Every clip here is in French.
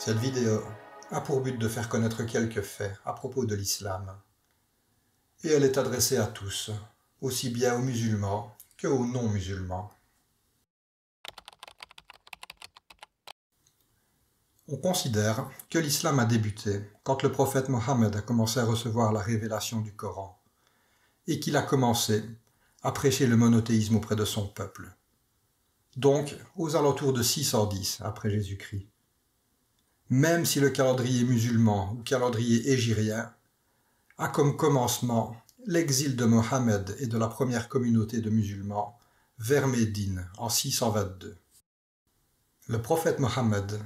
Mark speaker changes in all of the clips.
Speaker 1: Cette vidéo a pour but de faire connaître quelques faits à propos de l'islam. Et elle est adressée à tous, aussi bien aux musulmans qu'aux non-musulmans. On considère que l'islam a débuté quand le prophète Mohammed a commencé à recevoir la révélation du Coran et qu'il a commencé à prêcher le monothéisme auprès de son peuple. Donc, aux alentours de 610 après Jésus-Christ. Même si le calendrier musulman ou calendrier hégirien a comme commencement l'exil de Mohammed et de la première communauté de musulmans vers Médine en 622. Le prophète Mohammed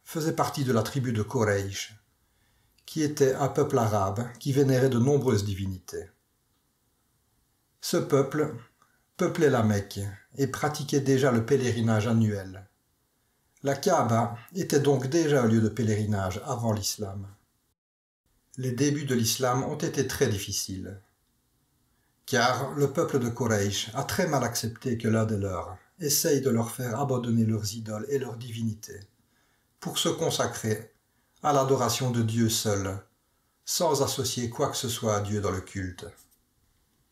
Speaker 1: faisait partie de la tribu de Quraysh, qui était un peuple arabe qui vénérait de nombreuses divinités. Ce peuple peuplait la Mecque et pratiquait déjà le pèlerinage annuel. La Kaaba était donc déjà un lieu de pèlerinage avant l'islam. Les débuts de l'islam ont été très difficiles, car le peuple de Quraysh a très mal accepté que l'un des leurs essaye de leur faire abandonner leurs idoles et leurs divinités, pour se consacrer à l'adoration de Dieu seul, sans associer quoi que ce soit à Dieu dans le culte.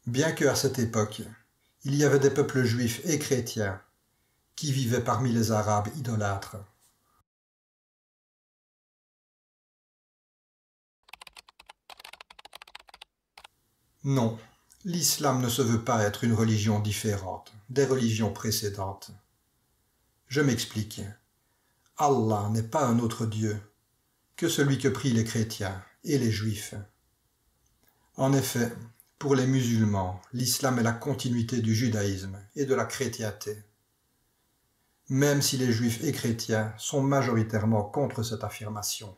Speaker 1: Bien qu'à cette époque, il y avait des peuples juifs et chrétiens qui vivaient parmi les Arabes idolâtres. Non, l'islam ne se veut pas être une religion différente des religions précédentes. Je m'explique. Allah n'est pas un autre Dieu que celui que prient les chrétiens et les juifs. En effet, pour les musulmans, l'islam est la continuité du judaïsme et de la chrétienté. Même si les juifs et chrétiens sont majoritairement contre cette affirmation.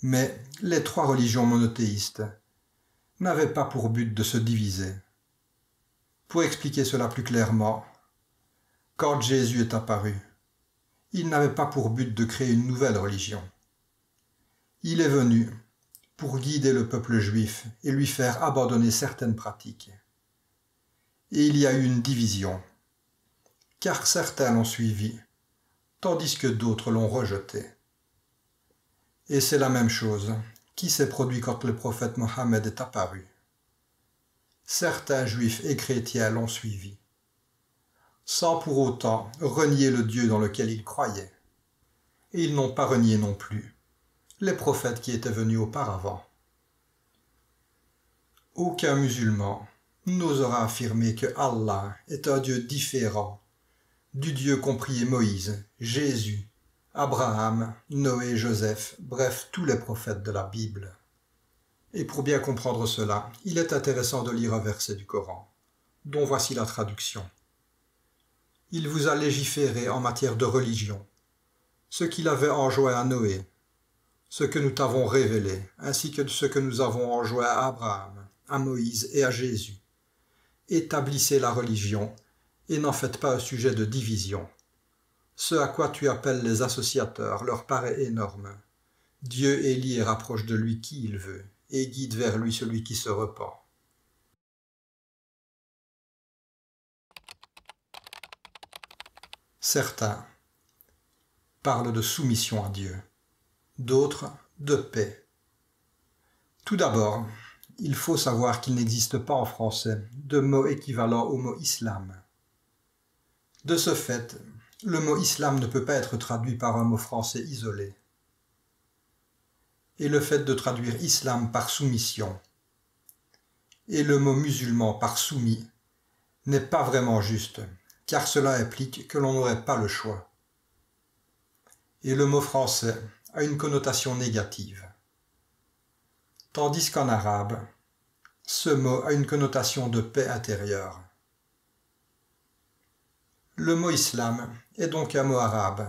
Speaker 1: Mais les trois religions monothéistes n'avaient pas pour but de se diviser. Pour expliquer cela plus clairement, quand Jésus est apparu, il n'avait pas pour but de créer une nouvelle religion. Il est venu pour guider le peuple juif et lui faire abandonner certaines pratiques. Et il y a eu une division, car certains l'ont suivi, tandis que d'autres l'ont rejeté. Et c'est la même chose qui s'est produit quand le prophète Mohammed est apparu. Certains juifs et chrétiens l'ont suivi, sans pour autant renier le Dieu dans lequel ils croyaient. Et ils n'ont pas renié non plus les prophètes qui étaient venus auparavant. Aucun musulman n'osera affirmer que Allah est un Dieu différent du Dieu qu'ont prié Moïse, Jésus, Abraham, Noé, Joseph, bref, tous les prophètes de la Bible. Et pour bien comprendre cela, il est intéressant de lire un verset du Coran, dont voici la traduction. Il vous a légiféré en matière de religion, ce qu'il avait enjoint à Noé, ce que nous t'avons révélé, ainsi que ce que nous avons enjoint à Abraham, à Moïse et à Jésus. Établissez la religion et n'en faites pas un sujet de division. Ce à quoi tu appelles les associateurs leur paraît énorme. Dieu élit et rapproche de lui qui il veut, et guide vers lui celui qui se repent. Certains parlent de soumission à Dieu, d'autres de paix. Tout d'abord, il faut savoir qu'il n'existe pas en français de mot équivalent au mot islam. De ce fait, le mot islam ne peut pas être traduit par un mot français isolé. Et le fait de traduire islam par soumission et le mot musulman par soumis n'est pas vraiment juste, car cela implique que l'on n'aurait pas le choix. Et le mot français a une connotation négative. Tandis qu'en arabe, ce mot a une connotation de paix intérieure. Le mot islam est donc un mot arabe,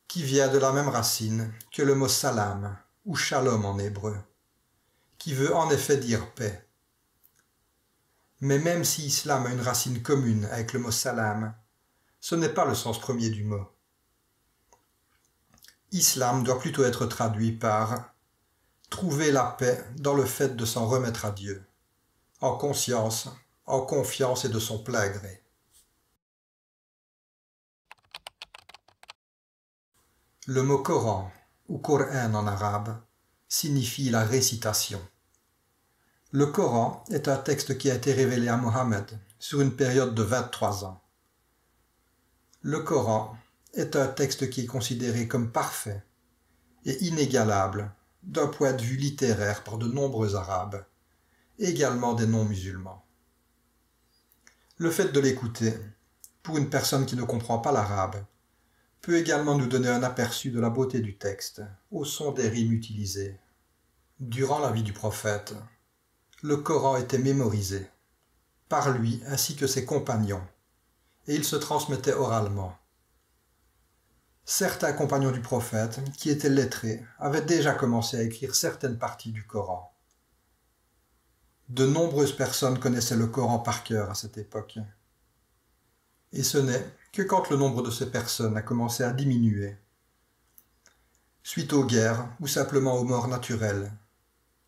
Speaker 1: qui vient de la même racine que le mot salam, ou shalom en hébreu, qui veut en effet dire paix. Mais même si islam a une racine commune avec le mot salam, ce n'est pas le sens premier du mot. Islam doit plutôt être traduit par « trouver la paix dans le fait de s'en remettre à Dieu, en conscience, en confiance et de son plein gré ». Le mot Coran, ou Qur'an en arabe, signifie la récitation. Le Coran est un texte qui a été révélé à Mohammed sur une période de 23 ans. Le Coran est un texte qui est considéré comme parfait et inégalable d'un point de vue littéraire par de nombreux Arabes, et également des non-musulmans. Le fait de l'écouter, pour une personne qui ne comprend pas l'arabe, peut également nous donner un aperçu de la beauté du texte, au son des rimes utilisées. Durant la vie du prophète, le Coran était mémorisé, par lui ainsi que ses compagnons, et il se transmettait oralement. Certains compagnons du prophète, qui étaient lettrés, avaient déjà commencé à écrire certaines parties du Coran. De nombreuses personnes connaissaient le Coran par cœur à cette époque. Et ce n'est que quand le nombre de ces personnes a commencé à diminuer, suite aux guerres ou simplement aux morts naturelles,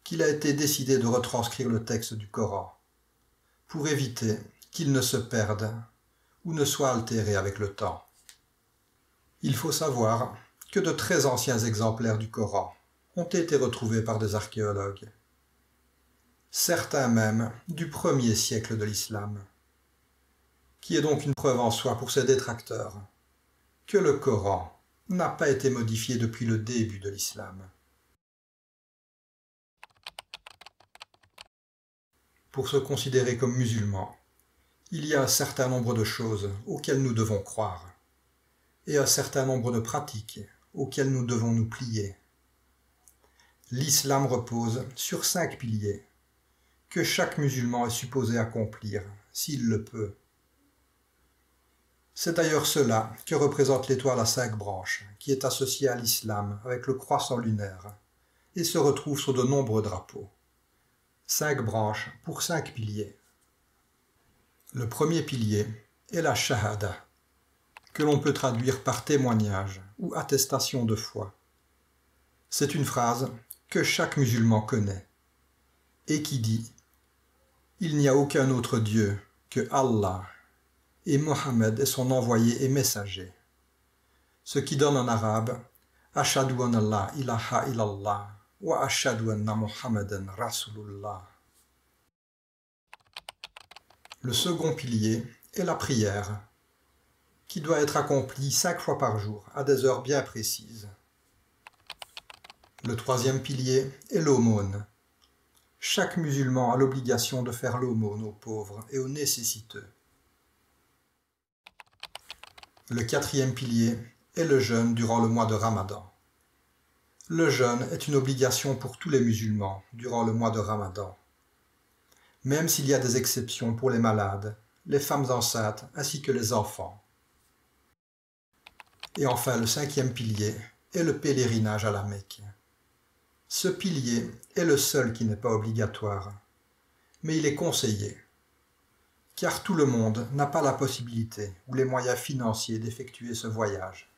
Speaker 1: qu'il a été décidé de retranscrire le texte du Coran, pour éviter qu'il ne se perde ou ne soit altéré avec le temps. Il faut savoir que de très anciens exemplaires du Coran ont été retrouvés par des archéologues, certains même du 1er siècle de l'islam, qui est donc une preuve en soi pour ses détracteurs que le Coran n'a pas été modifié depuis le début de l'islam. Pour se considérer comme musulman, il y a un certain nombre de choses auxquelles nous devons croire, et un certain nombre de pratiques auxquelles nous devons nous plier. L'islam repose sur 5 piliers que chaque musulman est supposé accomplir, s'il le peut. C'est d'ailleurs cela que représente l'étoile à 5 branches, qui est associée à l'islam avec le croissant lunaire, et se retrouve sur de nombreux drapeaux. 5 branches pour 5 piliers. Le premier pilier est la shahada, que l'on peut traduire par témoignage ou attestation de foi. C'est une phrase que chaque musulman connaît, et qui dit « Il n'y a aucun autre Dieu que Allah, et Mohammed est son envoyé et messager », ce qui donne en arabe « Ashhadu an la ilaha illallah wa ashhadu anna Muhammadan Rasulullah ». Le second pilier est la prière, qui doit être accomplie 5 fois par jour, à des heures bien précises. Le troisième pilier est l'aumône. Chaque musulman a l'obligation de faire l'aumône aux pauvres et aux nécessiteux. Le quatrième pilier est le jeûne durant le mois de Ramadan. Le jeûne est une obligation pour tous les musulmans durant le mois de Ramadan, même s'il y a des exceptions pour les malades, les femmes enceintes ainsi que les enfants. Et enfin, le cinquième pilier est le pèlerinage à la Mecque. Ce pilier est le seul qui n'est pas obligatoire, mais il est conseillé, car tout le monde n'a pas la possibilité ou les moyens financiers d'effectuer ce voyage.